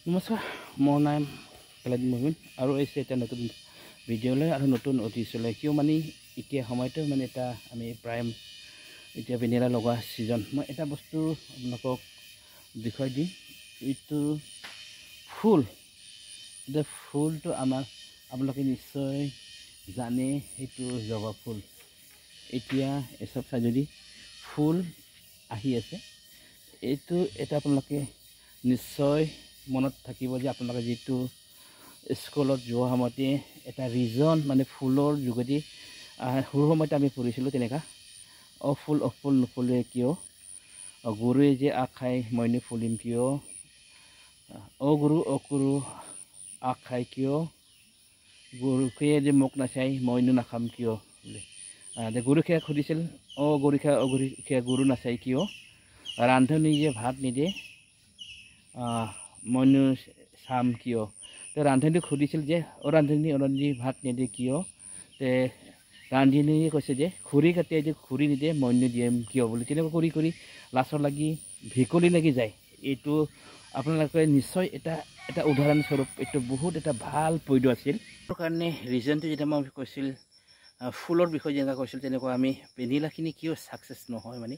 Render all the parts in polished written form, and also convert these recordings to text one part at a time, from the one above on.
নমস্কাৰ, মোৰ নাম কালাদিন মহমিন আৰু এই এটা নতুন ভিডিঅ'লৈ আৰু নতুন অতিথিলৈ কিয় মানে এতিয়া সময়টো মানে এটা আমি প্ৰায় এতিয়া ভেনিলা লগোৱা ছিজন। মই এটা বস্তু আপোনালোকক দেখুৱাই দিম। এইটো ফুল, এতিয়া ফুলটো আমাৰ আপোনালোকে নিশ্চয় জানে, সেইটো জবা ফুল। এতিয়া এসব চাই যদি ফুল আহি আছে, এইটো এটা আপোনালোকে নিশ্চয় মনত থাকিব যে আপোনালোকে যেটো স্কুলত যোৱা সময়তে এটা ৰিজন মানে ফুলৰ যোগেদি সৰু সময়তে আমি পঢ়িছিলোঁ তেনেকা ফুল নুফুলে কিয়, গৰুৱে যে আগ খাই মইনো ফুলিম কিয়, গৰু আগ খাই কিয়, গৰুখীয়ে যে মোক নাচাই মইনো নাখাম কিয় বোলে। গৰুখীয়াক সুধিছিল, গৰুখীয়া গৰু নাচাই কিয়, ৰান্ধনি যে ভাত নিদিয়ে মইনো চাম কিয়। ৰান্ধনীক সুধিছিল যে ৰান্ধনী ভাত নিদিয়ে কিয়। ৰান্ধনীয়ে কৈছে যে খৰি কাটিয়ে যে খৰি নিদিয়ে মইনো দিম কিয় বুলি। তেনেকুৱা কৰি কৰি লাচৰ লাগি ভেকুলী লাগি যায়। এইটো আপোনালোকে নিশ্চয় এটা উদাহৰণস্বৰূপ, এইটো বহুত এটা ভাল পদ্য আছিল। তাৰ কাৰণে ৰিজনটো যেতিয়া মই কৈছিল ফুলৰ বিষয়ে যেনেকুৱা কৈছিল, তেনেকুৱা আমি ভেনিলাখিনি কিয় ছাকচেছ নহয়, মানে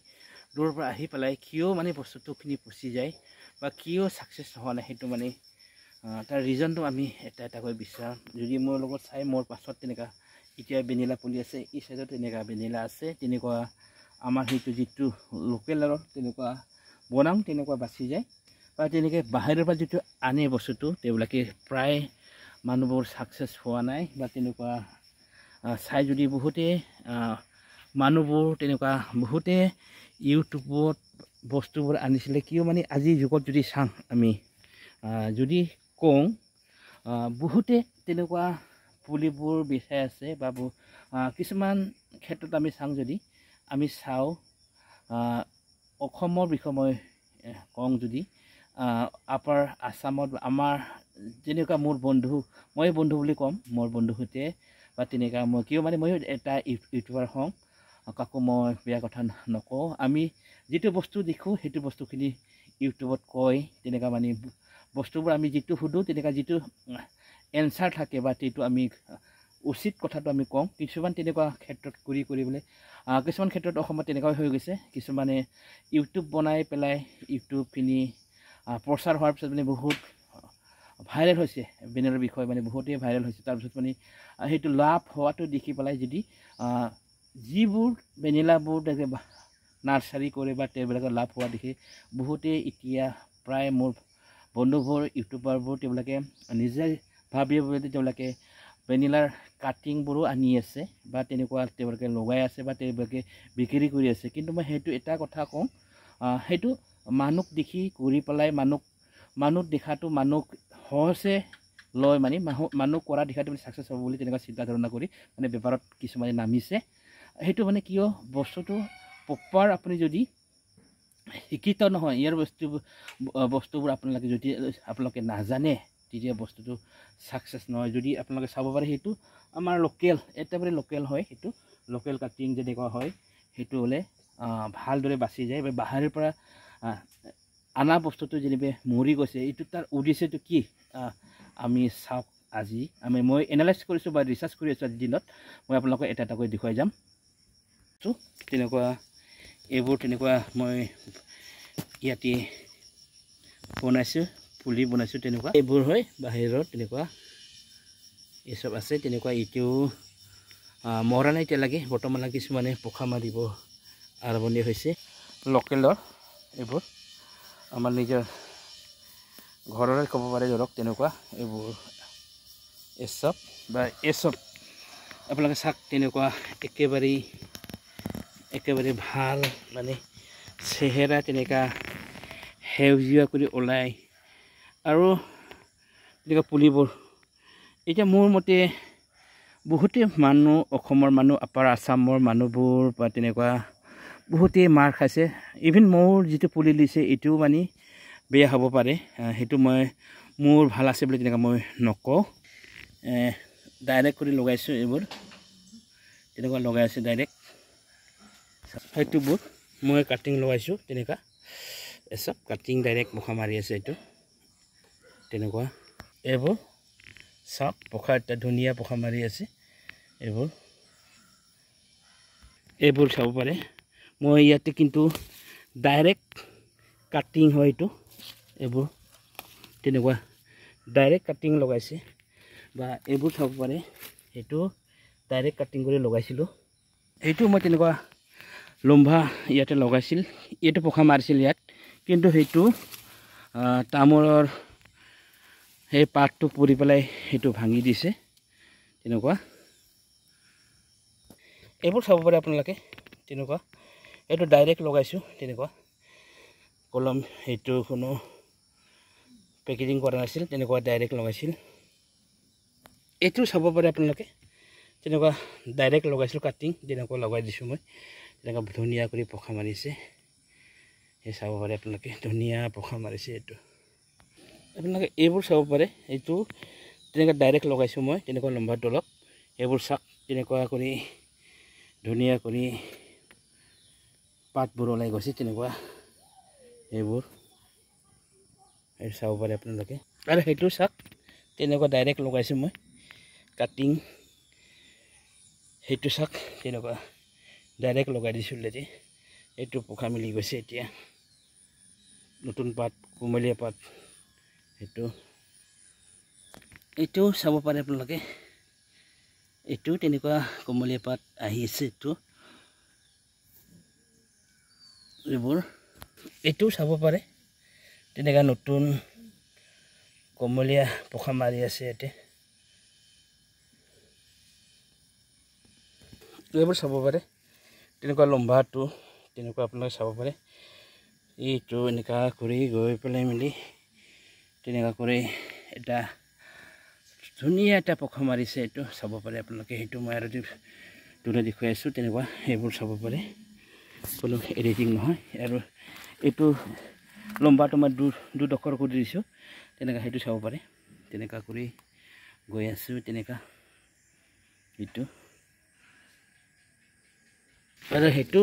দূৰৰ পৰা আহি পেলাই কিয় মানে বস্তুটোখিনি পচি যায় বা কিয় ছাকচেছ হোৱা নাই, সেইটো মানে তাৰ ৰিজনটো আমি এটাকৈ বিচাৰোঁ। যদি মোৰ লগত চাই মোৰ পাছত তেনেকুৱা এতিয়া ভেনিলা পুলি আছে, এই চাইডত তেনেকুৱা ভেনিলা আছে, তেনেকুৱা আমাৰ সেইটো যিটো লোকেলৰ তেনেকুৱা বনাওঁ তেনেকুৱা বাচি যায়। বা তেনেকৈ বাহিৰৰ পৰা যিটো আনে বস্তুটো তেওঁলোকে প্ৰায় মানুহবোৰ ছাকচেছ হোৱা নাই। বা তেনেকুৱা চাই যদি বহুতে মানুহবোৰ তেনেকুৱা বহুতে ইউটিউবত বস্তুবোৰ আনিছিলে কিয়, মানে আজিৰ যুগত যদি চাওঁ আমি যদি কওঁ বহুতে তেনেকুৱা পুলিবোৰ বিচাৰি আছে। বা কিছুমান ক্ষেত্ৰত আমি চাওঁ, যদি আমি চাওঁ অসমৰ বিষয়ে মই কওঁ, যদি আপাৰ আছামত আমাৰ যেনেকুৱা মোৰ বন্ধু, মই বন্ধু বুলি ক'ম, মোৰ বন্ধুৰ সৈতে বা তেনেকুৱা মই কিয় মানে ময়ো এটা ইউটিউবাৰ হওঁ, কাকো মই বেয়া কথা নকওঁ। আমি যিটো বস্তু দেখোঁ সেইটো বস্তুখিনি ইউটিউবত কয়, তেনেকুৱা মানে বস্তুবোৰ আমি যিটো সোধোঁ তেনেকুৱা যিটো এনচাৰ থাকে বা সেইটো আমি উচিত কথাটো আমি কওঁ। কিছুমান তেনেকুৱা ক্ষেত্ৰত কৰিবলৈ কিছুমান ক্ষেত্ৰত অসমত তেনেকুৱা হৈ গৈছে। কিছুমানে ইউটিউব বনাই পেলাই ইউটিউবখিনি প্ৰচাৰ হোৱাৰ পিছত মানে বহুত ভাইৰেল হৈছে, ভেনিলাৰ বিষয়ে মানে বহুতেই ভাইৰেল হৈছে। তাৰপিছত মানে সেইটো লাভ হোৱাটো দেখি পেলাই যদি যিবোৰ ভেনিলাবোৰ নাৰ্চাৰী কৰে বা তেওঁবিলাকৰ লাভ হোৱা দেখি বহুতেই এতিয়া প্ৰায় মোৰ বন্ধুবোৰ ইউটিউবাৰবোৰ তেওঁলোকে নিজে ভাবি তেওঁলোকে ভেনিলাৰ কাটিংবোৰো আনি আছে বা তেনেকুৱা তেওঁলোকে লগাই আছে বা তেওঁলোকে বিক্ৰী কৰি আছে। কিন্তু মই সেইটো এটা কথা কওঁ, সেইটো মানুহ দেখি কৰি পেলাই মানুহ দেখাটো মানুহ সহজে লয়, মানে মানুহ কৰা দেখাটো ছাকচেছ হ'ব বুলি তেনেকুৱা চিন্তা ধাৰণা কৰি মানে বেপাৰত কিছুমানে নামিছে। সেইটো মানে কিয় বস্তুটো প্ৰপাৰ আপুনি যদি শিক্ষিত নহয়, ইয়াৰ বস্তুবোৰ আপোনালোকে নাজানে, তেতিয়া বস্তুটো ছাকচেছ নহয়। যদি আপোনালোকে চাব পাৰে, সেইটো আমাৰ লোকেল, একেবাৰে লোকেল হয়, সেইটো লোকেল কাটিং যেনেকুৱা হয়, সেইটো হ'লে ভালদৰে বাচি যায়। বা বাহিৰৰ পৰা আনা বস্তুটো যেনিবা মৰি গৈছে, এইটো তাৰ উদ্দেশ্যটো কি আমি চাওক। আজি মই এনালাইজ কৰিছোঁ বা ৰিচাৰ্চ কৰি আছোঁ। আজিৰ দিনত মই আপোনালোকক এটাকৈ দেখুৱাই যাম। তেনেকুৱা এইবোৰ তেনেকুৱা মই ইয়াতে বনাইছোঁ, পুলি বনাইছোঁ। তেনেকুৱা এইবোৰ হয় বাহিৰত, তেনেকুৱা এইসব আছে। তেনেকুৱা এইটো মৰা নাই এতিয়ালৈকে বৰ্তমানলৈ, কিছুমানে পোখা মাৰিব আৰম্ভণি হৈছে। লোকেলৰ এইবোৰ আমাৰ নিজৰ ঘৰৰে ক'ব পাৰে, ধৰক তেনেকুৱা এইবোৰ এসব আপোনালোকে চাওক। তেনেকুৱা একেবাৰে ভাল মানে চেহেৰা তেনেকুৱা সেউজীয়া কৰি ওলাই। আৰু তেনেকুৱা পুলিবোৰ এতিয়া মোৰ মতে বহুতে মানুহ, অসমৰ মানুহ, আপাৰ আছামৰ মানুহবোৰ বা তেনেকুৱা বহুতেই মাৰ খাইছে। ইভিন মোৰ যিটো পুলি দিছে এইটোও মানে বেয়া হ'ব পাৰে, সেইটো মোৰ ভাল আছে বুলি তেনেকুৱা মই নকওঁ। ডাইৰেক্ট কৰি লগাইছোঁ, এইবোৰ তেনেকুৱা লগাই আছোঁ ডাইৰেক্ট। সেইটোবোৰ মই কাটিং লগাইছোঁ, তেনেকুৱা এসব কাটিং ডাইৰেক্ট মুখা মাৰি আছে। এইটো তেনেকুৱা এইবোৰ চাওক পোখা এটা ধুনীয়া পোখা মাৰি আছে এইবোৰ চাব পাৰে মই ইয়াতে কিন্তু ডাইৰেক্ট কাটিং হয় এইটো এইবোৰ তেনেকুৱা ডাইৰেক্ট কাটিং লগাইছে বা এইবোৰ চাব পাৰে এইটো ডাইৰেক্ট কাটিং কৰি লগাইছিলোঁ এইটো মই তেনেকুৱা লম্বা ইয়াতে লগাইছিল এইটো পোখা মাৰিছিল ইয়াত কিন্তু সেইটো তামোলৰ সেই পাতটো পৰি পেলাই সেইটো ভাঙি দিছে তেনেকুৱা এইবোৰ চাব পাৰে আপোনালোকে তেনেকুৱা এইটো ডাইৰেক্ট লগাইছোঁ তেনেকুৱা কলম সেইটো কোনো পেকেজিং কৰা নাছিল তেনেকুৱা ডাইৰেক্ট লগাইছিল এইটো চাব পাৰে আপোনালোকে তেনেকুৱা ডাইৰেক্ট লগাইছিলোঁ কাটিং তেনেকুৱা লগাই দিছোঁ মই তেনেকুৱা ধুনীয়া কৰি পোখা মাৰিছে এই চাব পাৰে আপোনালোকে ধুনীয়া পোখা মাৰিছে এইটো আপোনালোকে এইবোৰ চাব পাৰে এইটো তেনেকুৱা ডাইৰেক্ট লগাইছোঁ মই তেনেকুৱা লম্বা তলক এইবোৰ চাক তেনেকুৱা কৰি ধুনীয়া কৰি পাতবোৰ ওলাই গৈছে তেনেকুৱা এইবোৰ চাব পাৰে আপোনালোকে আৰু সেইটো চাক তেনেকুৱা ডাইৰেক্ট লগাইছোঁ মই কাটিং সেইটো চাক তেনেকুৱা ডাইৰেক্ট লগাই দিছোঁ লেজি এইটো পোখা মিলি গৈছে এতিয়া নতুন পাত কুমলীয়া পাত এইটো চাব পাৰে আপোনালোকে এইটো তেনেকুৱা কুমলীয়া পাত আহি আছে এইবোৰ এইটো চাব পাৰে তেনেকুৱা নতুন কুমলীয়া পোখা মাৰি আছে ইয়াতে এইবোৰ চাব পাৰে তেনেকুৱা লম্বাটো তেনেকুৱা আপোনালোকে চাব পাৰে এইটো এনেকুৱা কৰি গৈ পেলাই মেলি তেনেকুৱা কৰি এটা ধুনীয়া এটা পোখা মাৰিছে এইটো চাব পাৰে আপোনালোকে সেইটো মই আৰু দূৰে দেখুৱাই আছোঁ তেনেকুৱা সেইবোৰ চাব পাৰে কোনো এডিটিং নহয় আৰু এইটো লম্বাটো মই দুডোখৰ কৰি দিছোঁ তেনেকুৱা সেইটো চাব পাৰে তেনেকুৱা কৰি গৈ আছোঁ তেনেকুৱা এইটো আৰু সেইটো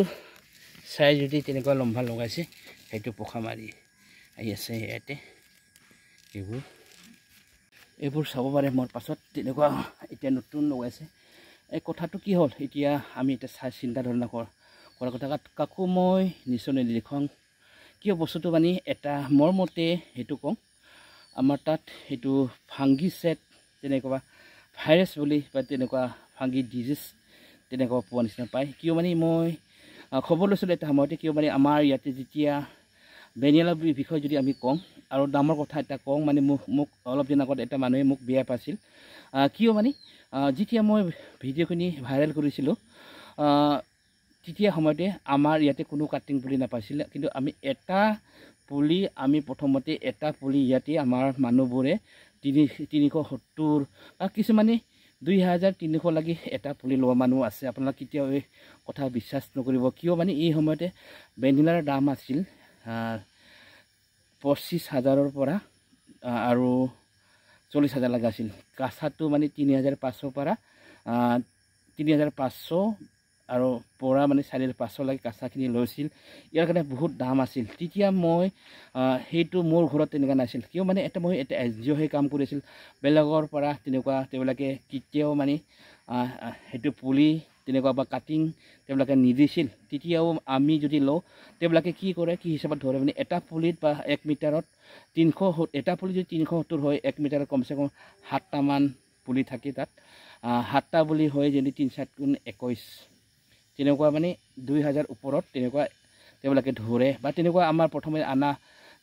চাই যদি তেনেকুৱা লম্বা লগাইছে সেইটো পোখা মাৰি আহি আছে ইয়াতে এইবোৰ চাব পাৰে মোৰ পাছত তেনেকুৱা এতিয়া নতুন লগাইছে এই কথাটো কি হ'ল এতিয়া আমি এতিয়া চিন্তা ধাৰণা কৰা কথা কাকো মই নিশ্চয় নেদেখাওঁ কিয় বস্তুটো মানে এটা মোৰ মতে সেইটো কওঁ আমাৰ তাত সেইটো ফাংগি ছেট তেনেকুৱা ভাইৰাছ বুলি বা তেনেকুৱা ফাংগি ডিজিজ তেনেকুৱা পোৱা নিচিনা পায় কিয় মানে মই খবৰ লৈছিলোঁ এটা সময়তে কিয় মানে আমাৰ ইয়াতে যেতিয়া বেনিয়ালা বিষয়ে যদি আমি কওঁ আৰু দামৰ কথা এটা কওঁ মানে মোক অলপ দিন আগত এটা মানুহে মোক বেয়া পাইছিল কিয় মানে যেতিয়া মই ভিডিঅ'খিনি ভাইৰেল কৰিছিলোঁ তেতিয়া সময়তে আমাৰ ইয়াতে কোনো কাটিং পুলি নাপাইছিলে কিন্তু আমি এটা পুলি প্ৰথমতে এটা পুলি ইয়াতে আমাৰ মানুহবোৰে 370 বা কিছুমানে 2300 লাগি এটা পুলি লোৱা মানুহ আছে আপোনালোকে কেতিয়াও এই কথা বিশ্বাস নকৰিব কিয় মানে এই সময়তে ভেনিলাৰ দাম আছিল 25,000 পৰা আৰু 40,000 লাগা আছিল কাঁচাটো মানে 3,500 পৰা 3,500 আৰু পৰা মানে 4,500 লাগি কাঁচাখিনি লৈছিল ইয়াৰ কাৰণে বহুত দাম আছিল তেতিয়া মই সেইটো মোৰ ঘৰত তেনেকুৱা নাছিল কিয় মানে এটা মই এটা এনজিঅ' হৈ কাম কৰিছিল বেলেগৰ পৰা তেনেকুৱা তেওঁলোকে কেতিয়াও মানে সেইটো পুলি তেনেকুৱা বা কাটিং তেওঁলোকে নিদিছিল তেতিয়াও আমি যদি লওঁ তেওঁলোকে কি কৰে কি হিচাপত ধৰে মানে এটা পুলিত বা 1 মিটাৰত 300 এটা পুলি যদি 370 হয় 1 মিটাৰত কমসে কম 7টা মান পুলি থাকে তাত 7টা পুলি হয় যদি 3×7=21 তেনেকুৱা মানে 2000 ওপৰত তেনেকুৱা তেওঁলোকে ধৰে বা তেনেকুৱা আমাৰ প্ৰথমে আনা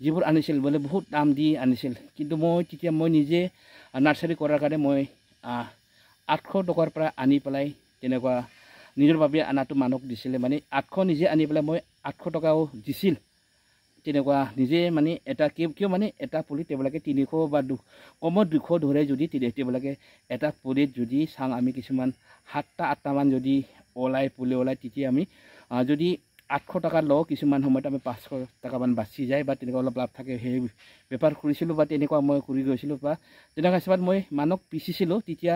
যিবোৰ আনিছিল বোলে বহুত দাম দি আনিছিল কিন্তু মই তেতিয়া মই নিজে নাৰ্সাৰী কৰাৰ কাৰণে মই 800 টকাৰ পৰা আনি পেলাই তেনেকুৱা নিজৰ বাবে আনাটো মানুহক দিছিলে মানে 800 নিজে আনি পেলাই মই 800 টকাও দিছিল তেনেকুৱা নিজে মানে এটা কিয় মানে এটা পুলি তেওঁলোকে 300 বা কমত 200 ধৰে যদি তেওঁলোকে এটা পুলিত যদি চাং আমি কিছুমান 7টা 8টা মান যদি পুলি ওলাই তেতিয়া আমি যদি 800 টকা লওঁ কিছুমান সময়ত আমি 500 টকা মান বাচি যায় বা তেনেকুৱা অলপ লাভ থাকে সেই বেপাৰ কৰিছিলোঁ বা তেনেকুৱা মই কৰি গৈছিলোঁ বা তেনেকুৱা হিচাপত মই মানুহক পিচিছিলোঁ তেতিয়া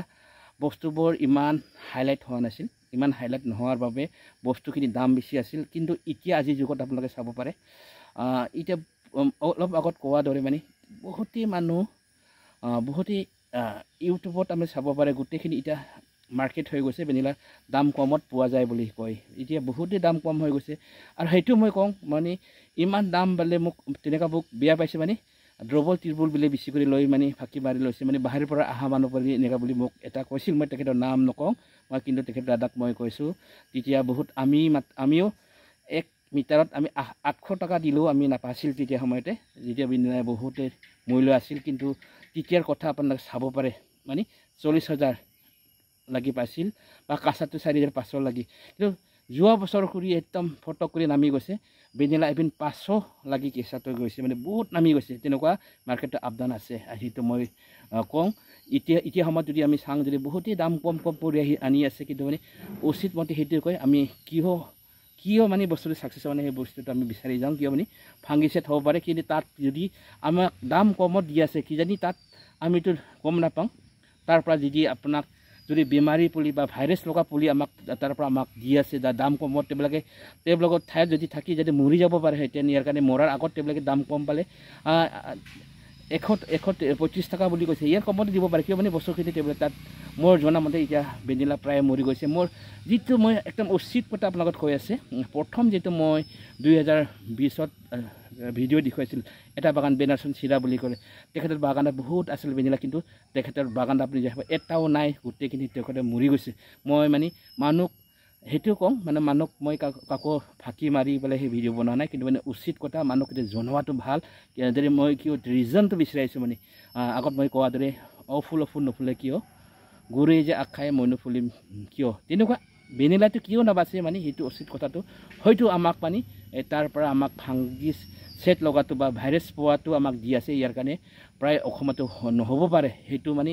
বস্তুবোৰ ইমান হাইলাইট হোৱা নাছিল ইমান হাইলাইট নোহোৱাৰ বাবে বস্তুখিনি দাম বেছি আছিল কিন্তু এতিয়া আজিৰ যুগত আপোনালোকে চাব পাৰে এতিয়া অলপ আগত কোৱা দৰে মানে বহুতেই মানুহ বহুতেই ইউটিউবত আমি চাব পাৰে গোটেইখিনি এতিয়া মাৰ্কেট হৈ গৈছে ভেনিলাৰ দাম কমত পোৱা যায় বুলি কয় এতিয়া বহুতেই দাম কম হৈ গৈছে আৰু সেইটো মই কওঁ মানে ইমান দাম পালে মোক তেনেকুৱা মোক বেয়া পাইছে মানে ড্ৰবল ত্ৰিবল বুলি বেছি কৰি লৈ মানে ফাঁকি মাৰি লৈছে মানে বাহিৰৰ পৰা অহা মানুহ বুলি এনেকুৱা বুলি মোক এটা কৈছিল মই তেখেতৰ নাম নকওঁ মই কিন্তু তেখেত দাদাক মই কৈছোঁ তেতিয়া বহুত আমিও 1 মিটাৰত আমি 800 টকা দিলেও আমি নাপাইছিল তেতিয়া সময়তে যেতিয়া ভেনিলাই বহুতে মূল্য আছিল কিন্তু তেতিয়াৰ কথা আপোনালোক চাব পাৰে মানে 40,000 লাগি পাইছিল বা কাঁচাটো 4,500 লাগি কিন্তু যোৱা বছৰ কৰি একদম ফটক কৰি নামি গৈছে ভেনিলা ইভিন 500 লাগি কেঁচাটো গৈছে মানে বহুত নামি গৈছে তেনেকুৱা মাৰ্কেটত আপডাউন আছে সেইটো মই কওঁ এতিয়া সময়ত যদি আমি চাওঁ যদি বহুতেই দাম কম কৰি আনি আছে কিন্তু মানে উচিত মতে সেইটো কয় আমি কিয় মানে বস্তুটো সাকসেস মানে সেই বস্তুটো আমি বিচাৰি যাওঁ কিয় মানে ফাংগিচাইড হ'ব পাৰে কিন্তু তাত যদি আমাক দাম কমত দি আছে কিজানি তাত আমিতো গম নাপাওঁ তাৰ পৰা যদি আপোনাক যদি বেমাৰী পুলি বা ভাইৰাছ লগা পুলি আমাক তাৰ পৰা আমাক দি আছে দাম কমত তেওঁলোকৰ ঠাইত যদি থাকি যদি মৰি যাব পাৰে এতিয়া ইয়াৰ কাৰণে মৰাৰ আগত তেওঁলোকে দাম কম পালে 125 টকা বুলি কৈছে ইয়াৰ কমতে দিব পাৰে কিয় মানে বস্তুখিনি তেওঁলোকে তাত মোৰ জনামতে এতিয়া ভেনিলা প্ৰায় মৰি গৈছে মোৰ যিটো মই একদম উচিত কথা আপোনাৰ লগত কৈ আছে প্ৰথম যেটো মই 2020ত ভিডিঅ' দেখুৱাইছিল এটা বাগান বেনাৰসন চিৰা বুলি ক'লে তেখেতৰ বাগানত বহুত আছিল ভেনিলা কিন্তু তেখেতৰ বাগান আপুনি এটাও নাই গোটেইখিনি তেখেতে মৰি গৈছে মই মানে মানুহ সেইটো কম মানে মানুহক মই কাকো ফাঁকি মাৰি পেলাই সেই ভিডিঅ' বনোৱা নাই কিন্তু মানে উচিত কথা মানুহক জনোৱাটো ভাল যদি মই কিয় ৰিজনটো বিচাৰিছোঁ মানে আগত মই কোৱাৰ দৰে ফুল নুফুলে কিয় গুৰে যে আখাই মই নুফুলিম কিয় তেনেকুৱা ভেনিলাটো কিয় নাবাচে মানে সেইটো উচিত কথাটো হয়তো আমাক মানে তাৰ পৰা আমাক ফাংগিছ সেট লগাটো বা ভাইৰাছ পোৱাটো আমাক দি আছে ইয়াৰ কাৰণে প্ৰায় অসমতো নহ'ব পাৰে সেইটো মানে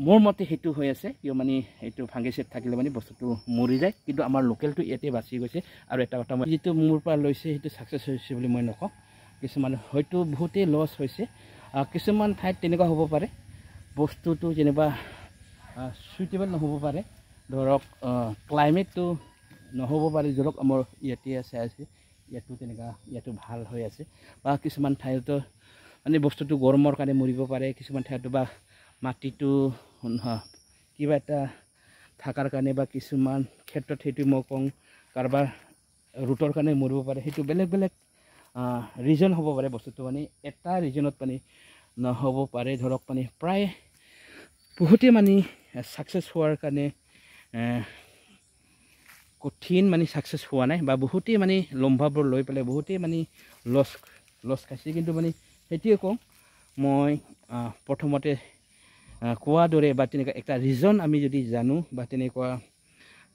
মোৰ মতে সেইটো হৈ আছে কিয় মানে এইটো ফাংগিচাইড থাকিলে মানে বস্তুটো মৰি যায় কিন্তু আমাৰ লোকেলটো ইয়াতে বাচি গৈছে আৰু এটা কথা মই যিটো মোৰ পৰা লৈছে সেইটো সাকসেস হৈছে বুলি মই নকওঁ কিছুমান হয়তো বহুতেই লছ হৈছে কিছুমান ঠাইত তেনেকুৱা হ'ব পাৰে বস্তুটো যেনিবা সুইটেবল নহ'ব পাৰে ধৰক ক্লাইমেটটো নহ'ব পাৰে ধৰক আমাৰ ইয়াতে আছে ইয়াতো তেনেকুৱা ইয়াতো ভাল হৈ আছে বা কিছুমান ঠাইতো মানে বস্তুটো গৰমৰ কাৰণে মৰিব পাৰে কিছুমান ঠাইতো বা মাটিটো কিবা এটা থাকাৰ কাৰণে বা কিছুমান ক্ষেত্ৰত সেইটো মই কওঁ কাৰোবাৰ ৰুটৰ কাৰণে মৰিব পাৰে সেইটো বেলেগ ৰিজন হ'ব পাৰে বস্তুটো মানে এটা ৰিজনত মানে নহ'ব পাৰে ধৰক মানে প্ৰায় বহুতে মানে সাকসেস হোৱাৰ কাৰণে কঠিন মানে সাকসেস হোৱা নাই বা বহুতেই মানে লম্ভাবোৰ লৈ পেলাই বহুতেই মানে লছ খাইছে কিন্তু মানে সেইটোৱে কওঁ মই প্ৰথমতে কোৱাৰ দৰে বা তেনেকুৱা এটা ৰিজন আমি যদি জানো বা তেনেকুৱা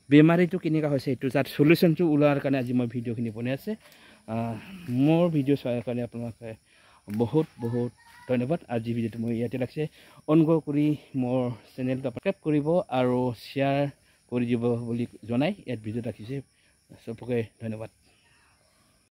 বেমাৰীটো কেনেকুৱা হৈছে এইটো তাৰ সলিউশ্যনটো ওলোৱাৰ কাৰণে আজি মই ভিডিঅ'খিনি বনাই আছে মোৰ ভিডিঅ' চোৱাৰ কাৰণে আপোনালোকে বহুত ধন্যবাদ আজি ভিডিঅ'টো মই ইয়াতে ৰাখিছে অনুগ্ৰহ কৰি মোৰ চেনেলটো সাবস্ক্ৰাইব কৰিব আৰু শ্বেয়াৰ কৰি দিব বুলি জনাই ইয়াত ভিডিঅ' ৰাখিছে চবকে ধন্যবাদ।